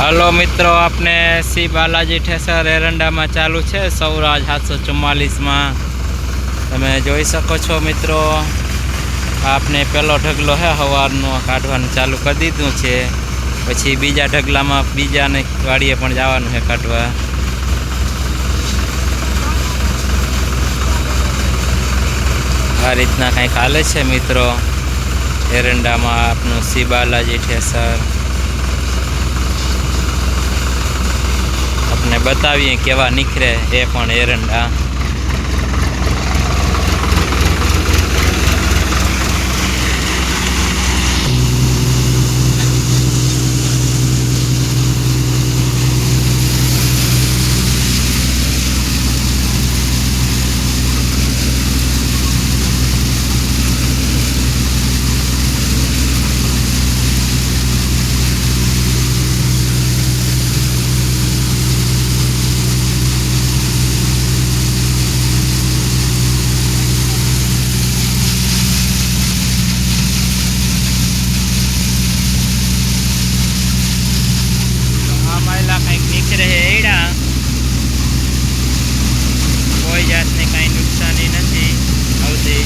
Hello मित्रों, आपने सी Balaji thresher एरंडा में चालू है सौराज 744 में तमे जोई सको छो। मित्रों आपने पहलो ढगलो है हवारनो काढवानुं चालू कर दीधुं छे, पछी बीजा ढगला में बीजा ने वाड़ीए पण जवानुं है काढवा। आ रीतना कंईक हाले छे मित्रों एरंडा में आपनुं सी बालाजी ठेसर। अपने बतावीए केवा निकळे ए पण एरंडा। कोई जातनी कई नुकसानी नहीं आवती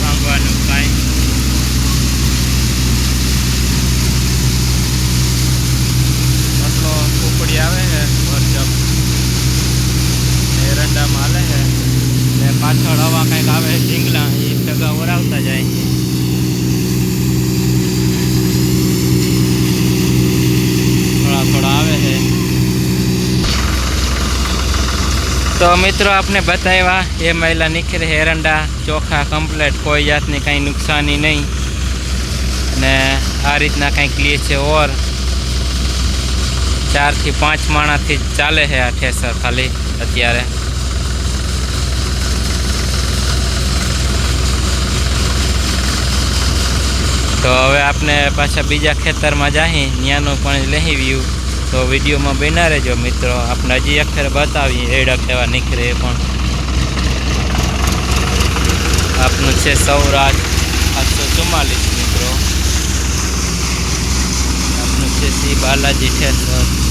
भांगवानुं कई। आटलो कुकड़ी आवे है भरजप एरंडा में हाले है ने पाछळ हवा कंईक आवे है ढींगला ए टगा वरावता जाए। थोड़ा थोड़ा आवे है तो मित्रों आपने बताया ये महिला निकले एरंडा चोखा कम्प्लीट, कोई जातनी कहीं नुकसानी नहीं ने आ रीतना कंईक लिए छे। और 4 થી 5 माणसथी चाले है आ ठेसर खाली अत्यारे। तो हवे आपने पाछा बीजा खेतर में जाही न्यानो पण लई व्यू तो विडियो में बना रहो मित्रों। आपने हजी एक फेर बतावी एड़ा केवा निकले पण आपनु छे सौराज 744 मित्रों। आपनु छे सी बालाजी ठेसर।